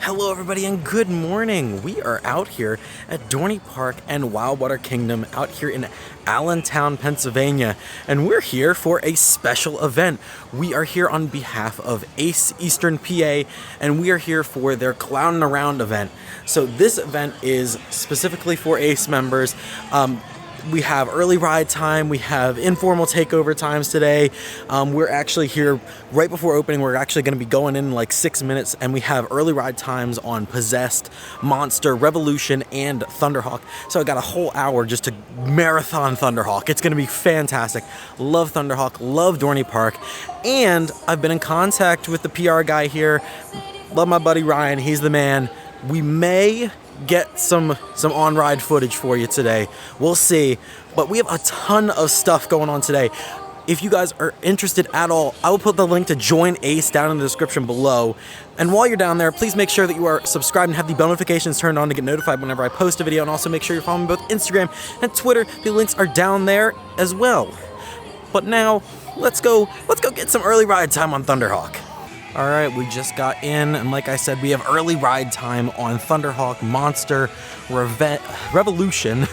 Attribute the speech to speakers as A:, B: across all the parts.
A: Hello everybody and good morning. We are out here at Dorney Park and Wildwater Kingdom out here in Allentown, Pennsylvania, and we're here for a special event. We are here on behalf of Ace Eastern PA, and we are here for their Clownin' Around event. So this event is specifically for Ace members. We have early ride time, we have informal takeover times today. We're actually here right before opening. We're actually going to be going in like 6 minutes, and we have early ride times on Possessed, Monster, Revolution, and Thunderhawk. So I got a whole hour just to marathon Thunderhawk. It's going to be fantastic. Love Thunderhawk, love Dorney Park, and I've been in contact with the PR guy here. Love my buddy Ryan, he's the man. We may get some on-ride footage for you today. We'll see, but we have a ton of stuff going on today. If you guys are interested at all, I will put the link to join Ace down in the description below. And while you're down there, please make sure that you are subscribed and have the bell notifications turned on to get notified whenever I post a video, and also make sure you're following me both Instagram and Twitter. The links are down there as well. But now, let's go get some early ride time on Thunderhawk. Alright, we just got in, and like I said, we have early ride time on Thunderhawk, Monster, Revolution,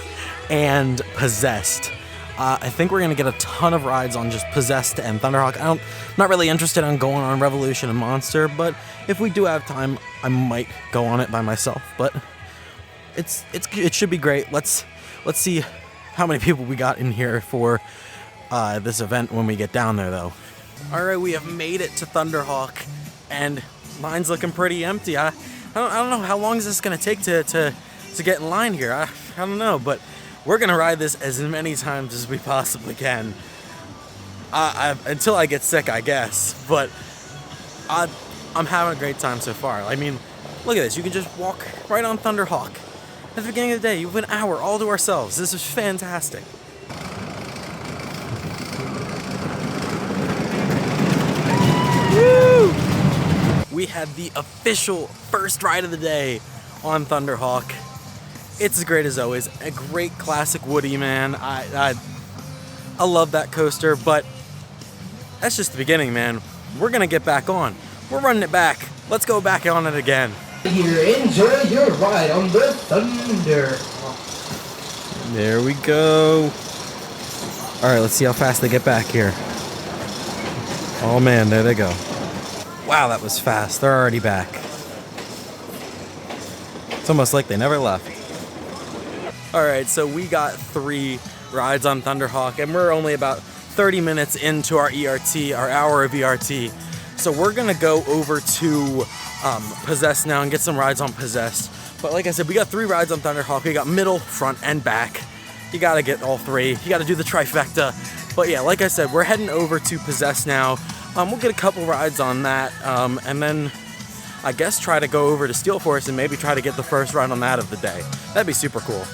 A: and Possessed. I think we're going to get a ton of rides on just Possessed and Thunderhawk. I'm not really interested in going on Revolution and Monster, but if we do have time, I might go on it by myself. But it should be great. Let's see how many people we got in here for this event when we get down there, though. Alright, we have made it to Thunderhawk, and line's looking pretty empty. I don't know how long is this going to take to get in line here. I don't know, but we're going to ride this as many times as we possibly can. Until I get sick, I guess. But I'm having a great time so far. I mean, look at this. You can just walk right on Thunderhawk. At the beginning of the day, you have an hour all to ourselves. This is fantastic. Woo! We had the official first ride of the day on Thunderhawk. It's as great as always. A great classic Woody, man. I love that coaster, but that's just the beginning, man. We're gonna get back on. We're running it back. Let's go back on it again.
B: Here, enjoy your ride on the Thunder.
A: There we go. All right, let's see how fast they get back here. Oh man, there they go. Wow, that was fast. They're already back. It's almost like they never left. Alright, so we got 3 rides on Thunderhawk, and we're only about 30 minutes into our ERT, our hour of ERT. So we're gonna go over to Possessed now and get some rides on Possessed. But like I said, we got 3 rides on Thunderhawk. We got middle, front, and back. You gotta get all 3. You gotta do the trifecta. But yeah, like I said, we're heading over to Possessed now. We'll get a couple rides on that, and then I guess try to go over to Steel Force and maybe try to get the first ride on that of the day. That'd be super cool.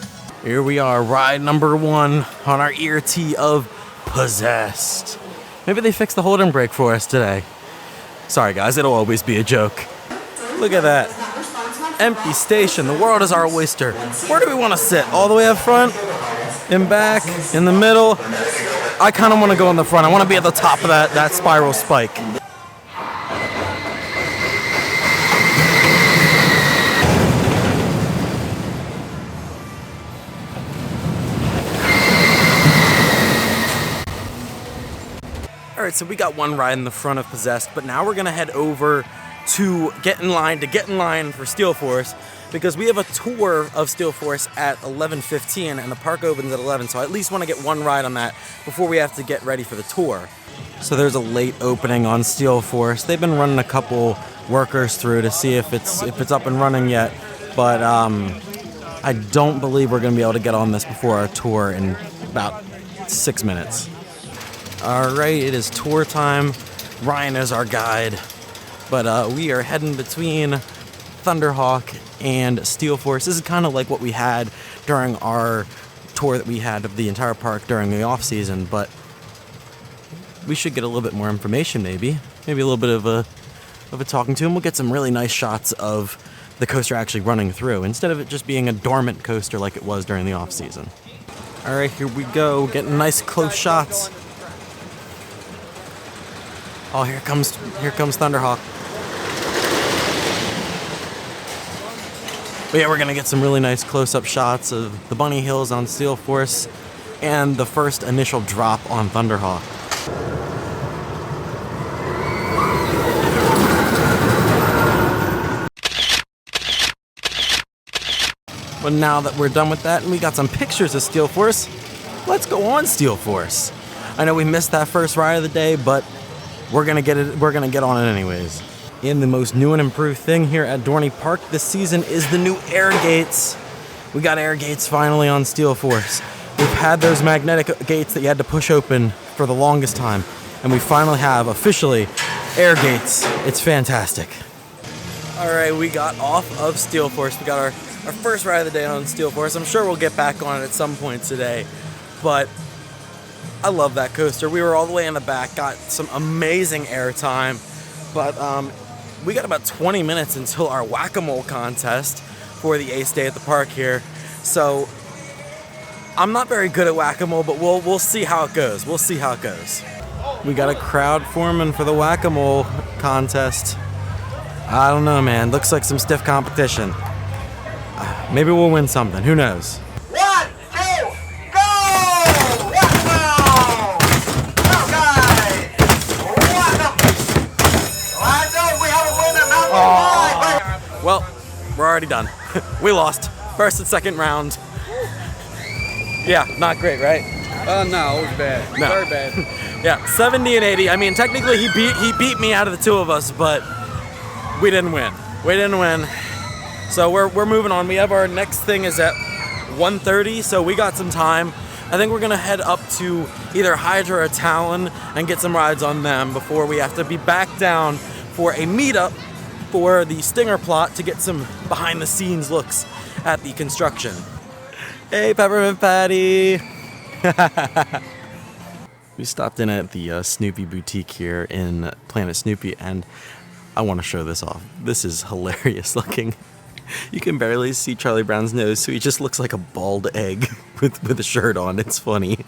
A: Here we are, ride number 1 on our ERT of Possessed. Maybe they fixed the hold'em brake for us today. Sorry guys, it'll always be a joke. Look at that. Empty station, the world is our oyster. Where do we want to sit? All the way up front? In back? In the middle? I kind of want to go in the front. I want to be at the top of that spiral spike. Alright, so we got 1 ride in the front of Possessed, but now we're going to head over to get in line for Steel Force, because we have a tour of Steel Force at 11:15 and the park opens at 11, so I at least want to get 1 ride on that before we have to get ready for the tour. So there's a late opening on Steel Force. They've been running a couple workers through to see if it's up and running yet, but I don't believe we're going to be able to get on this before our tour in about 6 minutes. Alright, it is tour time. Ryan is our guide, but we are heading between Thunderhawk and Steel Force. This is kind of like what we had during our tour that we had of the entire park during the off season, but we should get a little bit more information, maybe a little bit of a talking to him. We'll get some really nice shots of the coaster actually running through instead of it just being a dormant coaster like it was during the off season. All right, here we go, getting nice close shots. Oh, here comes Thunderhawk. But yeah, we're gonna get some really nice close-up shots of the bunny hills on Steel Force and the first initial drop on Thunderhawk. But now that we're done with that and we got some pictures of Steel Force, let's go on Steel Force. I know we missed that first ride of the day, but we're gonna get on it anyways. And the most new and improved thing here at Dorney Park this season is the new air gates. We got air gates finally on Steel Force. We've had those magnetic gates that you had to push open for the longest time, and we finally have officially air gates. It's fantastic. All right, we got off of Steel Force. We got our first ride of the day on Steel Force. I'm sure we'll get back on it at some point today, but I love that coaster. We were all the way in the back, got some amazing airtime, but we got about 20 minutes until our whack-a-mole contest for the Ace Day at the park here. So I'm not very good at whack-a-mole, but we'll see how it goes. We'll see how it goes. We got a crowd forming for the whack-a-mole contest. I don't know, man. Looks like some stiff competition. Maybe we'll win something. Who knows?
C: 1, 2, go! Whack-a-mole! Go, guys! Whack-a-mole! I know we have a winner number 5.
A: Well, we're already done. We lost. First and second round. Yeah, not great, right?
D: No, it was bad.
A: No.
D: Very bad.
A: Yeah, 70 and 80. I mean, technically he beat me out of the two of us, but we didn't win. We didn't win. So we're moving on. We have our next thing is at 1:30, so we got some time. I think we're gonna head up to either Hydra or Talon and get some rides on them before we have to be back down for a meetup for the Stinger plot to get some behind the scenes looks at the construction. Hey, Peppermint Patty! We stopped in at the Snoopy boutique here in Planet Snoopy, and I want to show this off. This is hilarious looking. You can barely see Charlie Brown's nose, so he just looks like a bald egg with a shirt on. It's funny.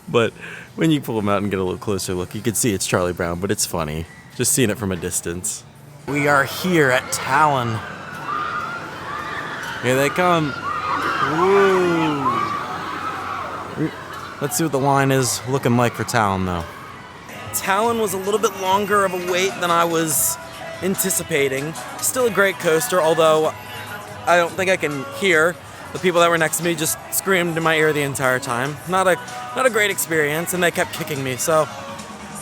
A: But when you pull him out and get a little closer look, you can see it's Charlie Brown, but it's funny. Just seeing it from a distance. We are here at Talon. Here they come. Woo! Let's see what the line is looking like for Talon, though. Talon was a little bit longer of a wait than I was anticipating. Still a great coaster, although I don't think I can hear. The people that were next to me just screamed in my ear the entire time. Not a great experience, and they kept kicking me, so,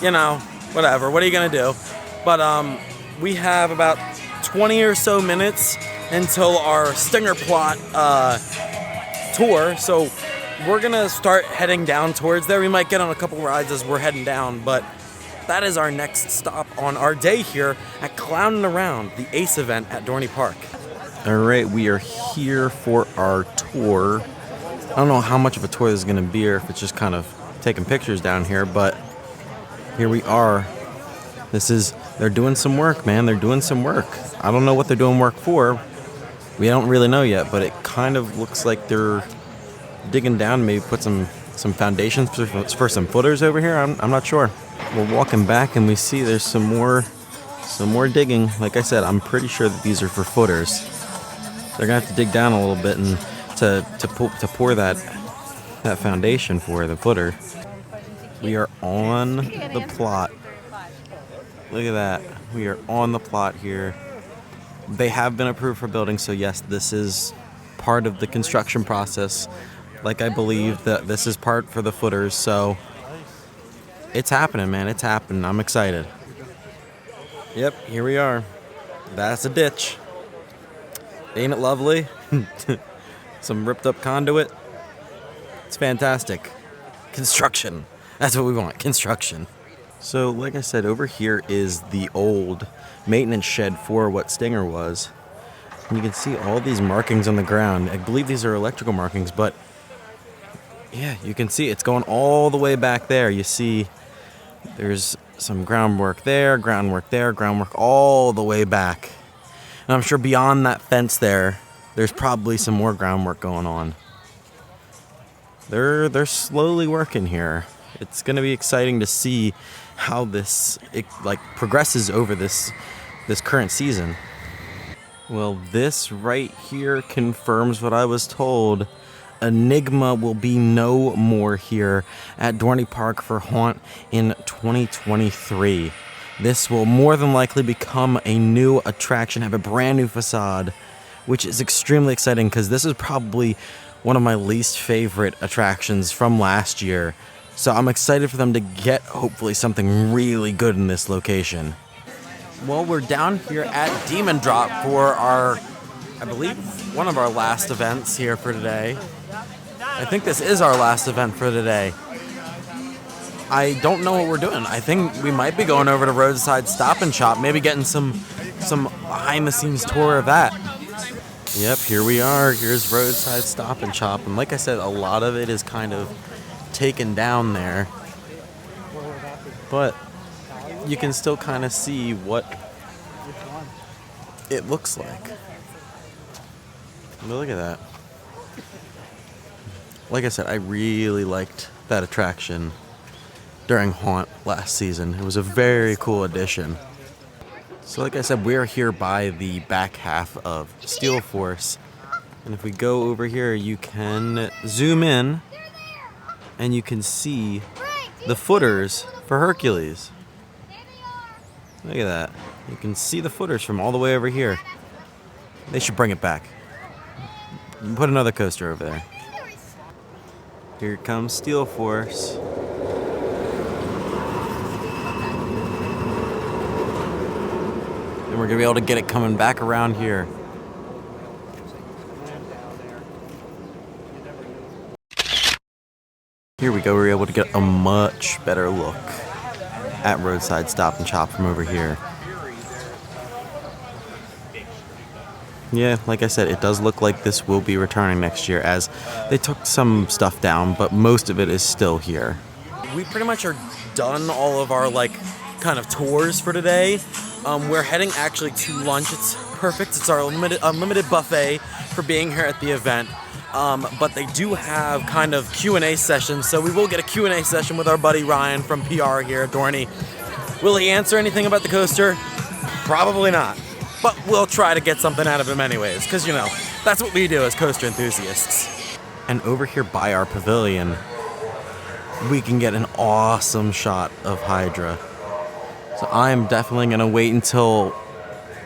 A: you know, whatever. What are you gonna do? But we have about 20 or so minutes until our Stinger plot tour, so we're gonna start heading down towards there. We might get on a couple rides as we're heading down, but that is our next stop on our day here at Clownin' Around, the ACE event at Dorney Park. All right, we are here for our tour. I don't know how much of a tour this is going to be or if it's just kind of taking pictures down here, but here we are. They're doing some work, man. They're doing some work. I don't know what they're doing work for. We don't really know yet, but it kind of looks like they're digging down, maybe put some foundations for some footers over here. I'm not sure. We're walking back and we see there's some more digging. Like I said, I'm pretty sure that these are for footers. They're gonna have to dig down a little bit and to pour that foundation for the footer. We are on the plot. Look at that. We are on the plot here. They have been approved for building, so yes, this is part of the construction process. Like I believe that this is part for the footers, so it's happening, man. It's happening. I'm excited. Yep, here we are. That's a ditch. Ain't it lovely? Some ripped up conduit. It's fantastic. Construction. That's what we want, construction. So, like I said, over here is the old maintenance shed for what Stinger was. And you can see all these markings on the ground. I believe these are electrical markings, but yeah, you can see it's going all the way back there. You see there's some groundwork there, groundwork all the way back. And I'm sure beyond that fence there's probably some more groundwork going on. They're slowly working here. It's going to be exciting to see how this progresses over this current season. Well, this right here confirms what I was told. Enigma will be no more here at Dorney Park for Haunt in 2023. This will more than likely become a new attraction, have a brand new facade, which is extremely exciting because this is probably one of my least favorite attractions from last year. So I'm excited for them to get hopefully something really good in this location. Well, we're down here at Demon Drop for our, I believe, one of our last events here for today. I think this is our last event for today. I don't know what we're doing. I think we might be going over to Roadside Stop and Shop, maybe getting some behind the scenes tour of that. Yep, here we are. Here's Roadside Stop and Shop. And like I said, a lot of it is kind of taken down there. But you can still kind of see what it looks like. But look at that. Like I said, I really liked that attraction during Haunt last season. It was a very cool addition. So like I said, we're here by the back half of Steel Force. And if we go over here, you can zoom in and you can see the footers for Hercules. Look at that. You can see the footers from all the way over here. They should bring it back. Put another coaster over there. Here comes Steel Force. And we're going to be able to get it coming back around here. Here we go. We're able to get a much better look at Roadside Stop and Shop from over here. Yeah, like I said, it does look like this will be returning next year as they took some stuff down, but most of it is still here. We pretty much are done all of our kind of tours for today. We're heading actually to lunch. It's perfect. It's our unlimited buffet for being here at the event. But they do have kind of Q&A sessions, so we will get a Q&A session with our buddy Ryan from PR here at Dorney. Will he answer anything about the coaster? Probably not. But we'll try to get something out of him anyways, because, that's what we do as coaster enthusiasts. And over here by our pavilion, we can get an awesome shot of Hydra. So I'm definitely going to wait until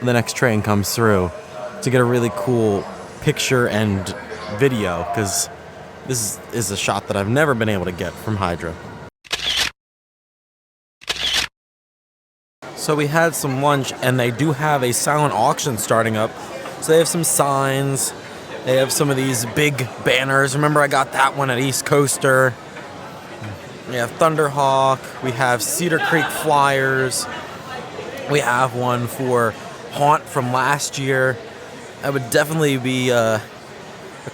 A: the next train comes through to get a really cool picture and video, because this is a shot that I've never been able to get from Hydra. So we had some lunch, and they do have a silent auction starting up. So they have some signs. They have some of these big banners. Remember, I got that one at East Coaster. We have Thunderhawk. We have Cedar Creek Flyers. We have one for Haunt from last year. That would definitely be a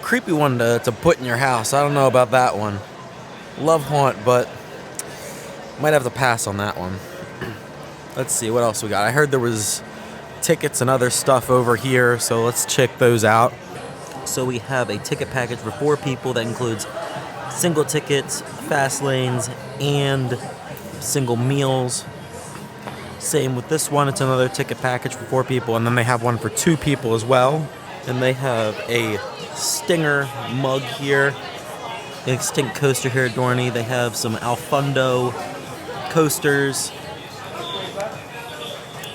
A: creepy one to put in your house. I don't know about that one. Love Haunt, but might have to pass on that one. Let's see, what else we got? I heard there was tickets and other stuff over here, so let's check those out. So we have a ticket package for 4 people that includes single tickets, fast lanes, and single meals. Same with this one, it's another ticket package for 4 people, and then they have one for 2 people as well. And they have a Stinger mug here, an Extinct coaster here at Dorney. They have some Alfundo coasters,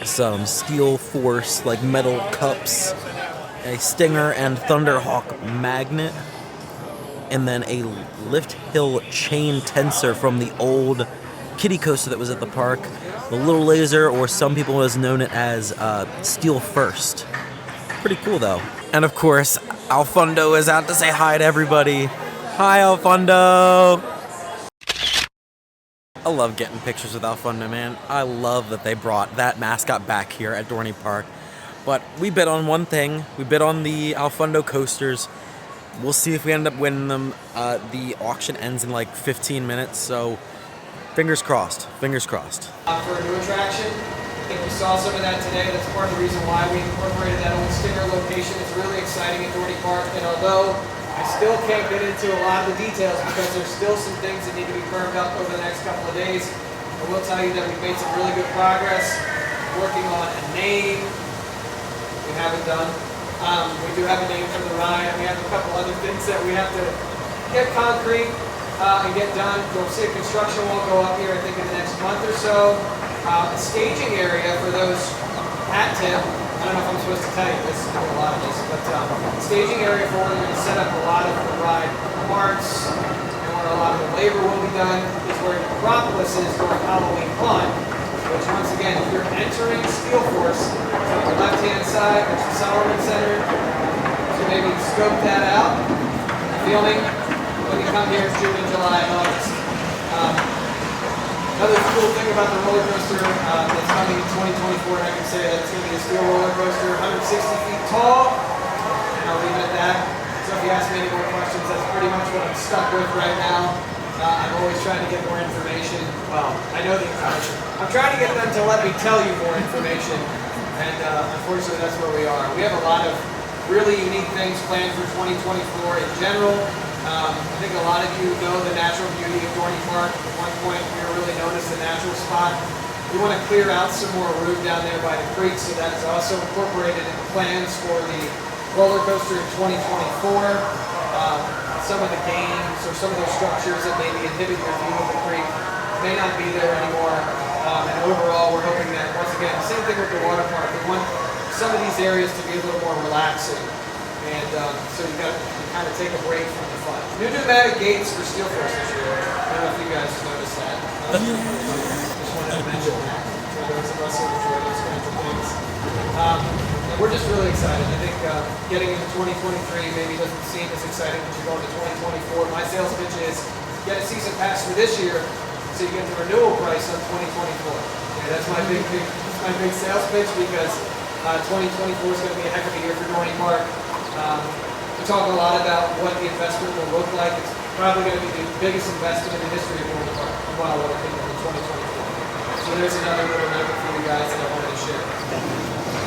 A: some Steel Force metal cups, a Stinger and Thunderhawk magnet, and then a Lift Hill chain tensor from the old kiddie coaster that was at the park, the Little Laser, or some people has known it as Steel First. Pretty cool though. And of course, Alfundo is out to say hi to everybody. Hi, Alfundo! I love getting pictures with Alfundo, man. I love that they brought that mascot back here at Dorney Park. But we bid on one thing. We bid on the Alfundo coasters. We'll see if we end up winning them. The auction ends in 15 minutes, so fingers crossed. Fingers crossed.
E: For a new attraction, I think we saw some of that today. That's part of the reason why we incorporated that old Stinger location. It's really exciting at Dorney Park, and although I still can't get into a lot of the details because there's still some things that need to be firmed up over the next couple of days, I will tell you that we've made some really good progress working on a name. we haven't done. We do have a name for the ride, and we have a couple other things that we have to get concrete and get done. You'll see a construction wall go up here, I think, in the next month or so. A staging area for those at tip. I don't know if I'm supposed to tell you this, I do a lot of this, but staging area for where we're going to set up a lot of the ride parts and where a lot of the labor will be done is where Acropolis is during Halloween Fun, which once again, if you're entering Steel Force, it's on the left-hand side, there's the Solomon Center, so maybe scope that out. Filming when you come here in June and July and August. Another cool thing about the roller coaster that's coming in 2024, and I can say that it's going to be a steel roller coaster, 160 feet tall, and I'll leave it at that. So if you ask me any more questions, that's pretty much what I'm stuck with right now. I'm always trying to get more information. Well, I know the information. I'm trying to get them to let me tell you more information, and unfortunately that's where we are. We have a lot of really unique things planned for 2024 in general. I think a lot of you know the natural beauty of Dorney Park. At one point, we were really known as the natural spot. We want to clear out some more room down there by the creek, so that is also incorporated in the plans for the roller coaster in 2024. Some of the games or some of those structures that maybe inhibit your view of the creek may not be there anymore. And overall, we're hoping that, once again, same thing with the water park. We want some of these areas to be a little more relaxing. And so you got to kind of take a break from the fun. New pneumatic gates for Steel Force this year. I don't know if you guys noticed that. Just wanted to mention that for those of us who enjoy those kinds of things. And we're just really excited. I think getting into 2023 maybe doesn't seem as exciting as you go into 2024. My sales pitch is get a season pass for this year so you get the renewal price on 2024. Okay, that's my big sales pitch because 2024 is going to be a heck of a year for Dorney Park. We talk a lot about what the investment will look like. It's probably going to be the biggest investment in the history of Dorney Park in Wildwater Kingdom in 2024. So there's another little nugget for you guys that I wanted to share.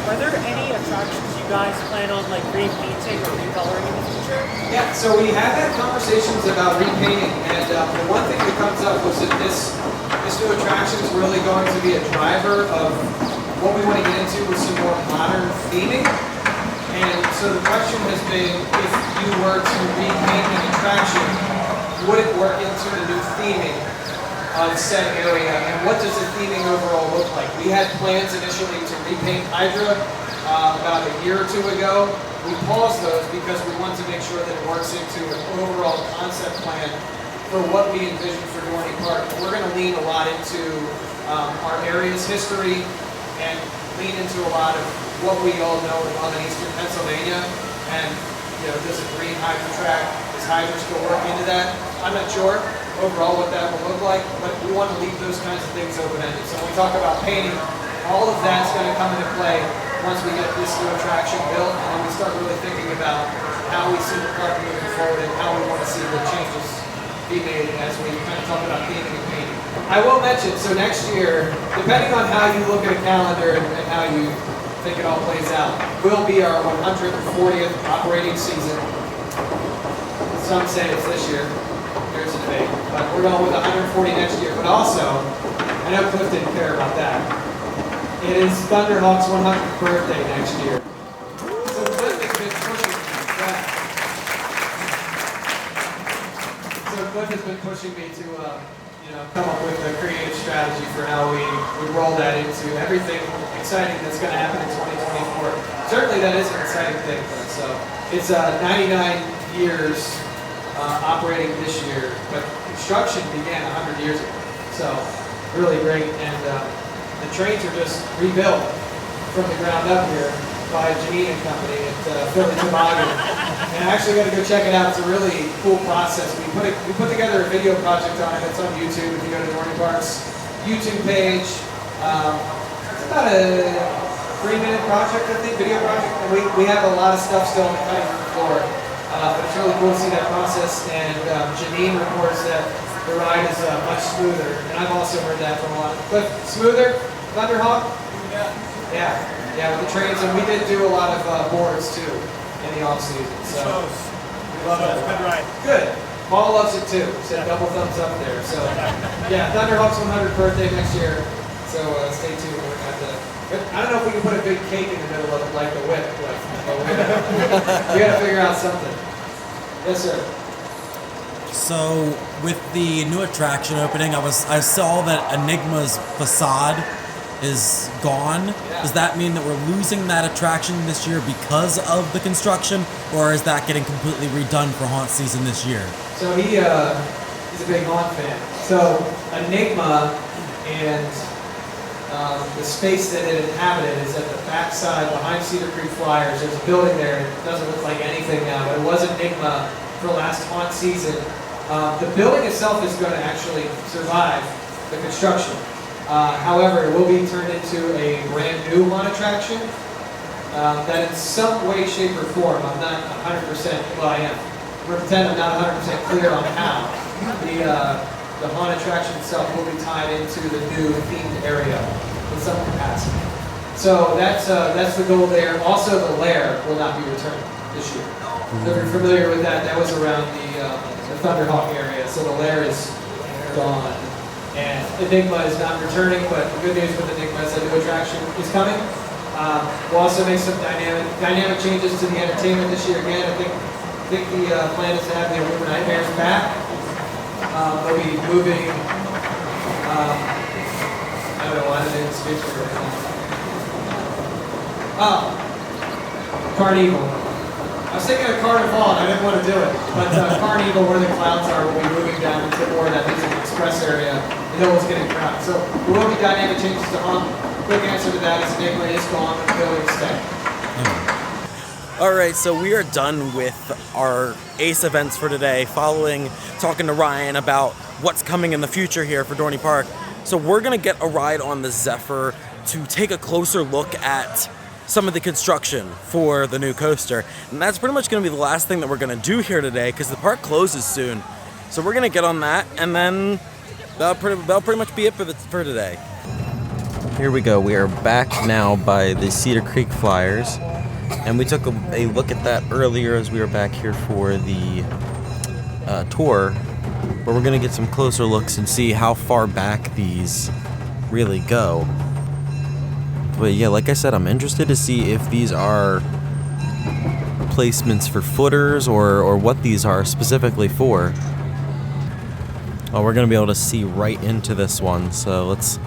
F: Are there any attractions you guys plan on like repainting or recoloring in the future?
E: Yeah, so we have had conversations about repainting, and the one thing that comes up was that this new attraction is really going to be a driver of what we want to get into with some more modern theming. And so the question has been, if you were to repaint an attraction, would it work into the new theming on said area? And what does the theming overall look like? We had plans initially to repaint Hydra about a year or two ago. We paused those because we want to make sure that it works into an overall concept plan for what we envision for Dorney Park. We're going to lean a lot into our area's history and lean into a lot of what we all know on eastern Pennsylvania. And, you know, does a green Hydra track, does Hydra still work into that? I'm not sure overall what that will look like, but we want to leave those kinds of things open-ended. So when we talk about painting, all of that's going to come into play once we get this new attraction built, and then we start really thinking about how we see the park moving forward and how we want to see the changes be made as we kind of talk about theming and painting. I will mention, so next year, depending on how you look at a calendar and how you think it all plays out, will be our 140th operating season. Some say it's this year. There's a debate. But we're going with 140 next year. But also, I know Cliff didn't care about that. It is Thunderhawk's 100th birthday next year. So Cliff has been pushing me. So Cliff has been pushing me to come up with a creative strategy for how we roll that into everything exciting that's going to happen in 2024. Certainly that is an exciting thing for us. So it's 99 years operating this year, but construction began 100 years ago. So really great, and the trains are just rebuilt from the ground up here by Janine and Company at Philly Toboggan. And I actually got to go check it out. It's a really cool process. We put together a video project on it. It's on YouTube. If you go to Dorney Park's YouTube page, it's about a 3-minute project, I think, video project. And we have a lot of stuff still on the cutting room floor. But it's really cool to see that process. And Janine reports that the ride is much smoother. And I've also heard that from a lot of Cliff. Smoother? Thunderhawk? Yeah, with the trains. And we did do a lot of boards, too, in the off-season. So we love it.
F: Good ride.
E: Good. Paul loves it, too. Said double thumbs up there. So, yeah, Thunderhawk's 100th birthday next year. So stay tuned. We're going to have to I don't know if we can put a big cake in the middle of it like the whip, but we gotta figure out something. Yes, sir.
A: So with the new attraction opening, I saw that Enigma's facade is gone.
E: Yeah.
A: Does that mean that we're losing that attraction this year because of the construction, or is that getting completely redone for haunt season this year?
E: So he's a big haunt fan. So Enigma and the space that it inhabited is at the backside behind Cedar Creek Flyers. There's a building there. It doesn't look like anything now, but it was Enigma for last haunt season. The building itself is going to actually survive the construction. However, it will be turned into a brand new haunt attraction that in some way, shape, or form, I'm not 100%, well I am, I'm going to pretend I'm not 100% clear on how. The haunt attraction itself will be tied into the new themed area in some capacity. So that's the goal there. Also, the lair will not be returned this year. So if you're familiar with that, that was around the Thunderhawk area. So the lair is gone. And Enigma is not returning, but the good news with Enigma is that new attraction is coming. We'll also make some dynamic changes to the entertainment this year. Again, I think the plan is to have the Winter Nightmares back. They'll be moving, I don't know why the name escapes me right now. Carnival. I was thinking of Carnival and I didn't want to do it, but Carnival, where the clouds are, will be moving down into more of that Music Express area. The hill is getting crowded. So there will be dynamic changes to haunt. Quick answer to that is Enigma is gone, but the building stay.
A: Alright, so we are done with our ACE events for today, talking to Ryan about what's coming in the future here for Dorney Park. So we're going to get a ride on the Zephyr to take a closer look at some of the construction for the new coaster. And that's pretty much going to be the last thing that we're going to do here today, because the park closes soon. So we're going to get on that, and then that'll pretty much be it for today. Here we go. We are back now by the Cedar Creek Flyers. And we took a look at that earlier as we were back here for the tour, where we're going to get some closer looks and see how far back these really go. But yeah, like I said, I'm interested to see if these are placements for footers or what these are specifically for. Oh, we're going to be able to see right into this one, so let's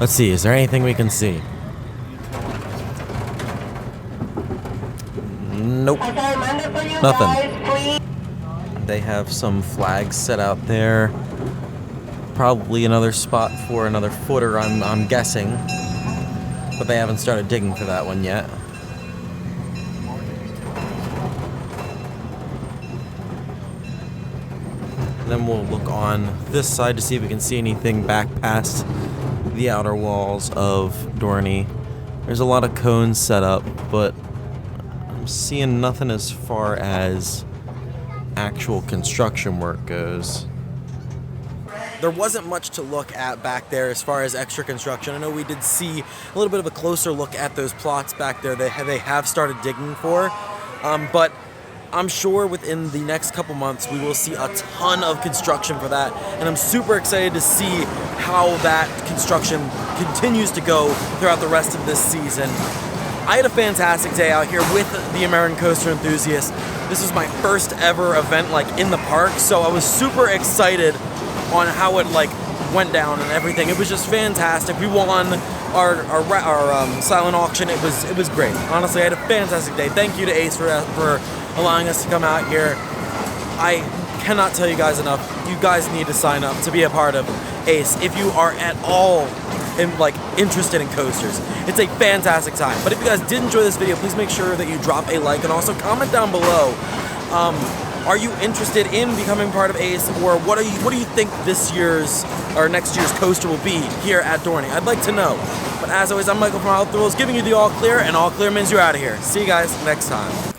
A: see. Is there anything we can see? Nope. Nothing. They have some flags set out there. Probably another spot for another footer, I'm guessing. But they haven't started digging for that one yet. Then we'll look on this side to see if we can see anything back past the outer walls of Dorney. There's a lot of cones set up, but I'm seeing nothing as far as actual construction work goes. There wasn't much to look at back there as far as extra construction. I know we did see a little bit of a closer look at those plots back there they have started digging for, but I'm sure within the next couple months we will see a ton of construction for that, and I'm super excited to see how that construction continues to go throughout the rest of this season. I had a fantastic day out here with the American Coaster Enthusiasts. This was my first ever event in the park, so I was super excited on how it went down and everything. It was just fantastic. We won our silent auction. It was great. Honestly, I had a fantastic day. Thank you to Ace for allowing us to come out here. I cannot tell you guys enough. You guys need to sign up to be a part of Ace if you are at all interested in coasters. It's a fantastic time. But if you guys did enjoy this video, please make sure that you drop a like and also comment down below. Are you interested in becoming part of Ace, or what do you think this year's or next year's coaster will be here at Dorney? I'd like to know. But as always, I'm Michael from ArthurItis, giving you the all clear, and all clear means you're out of here. See you guys next time.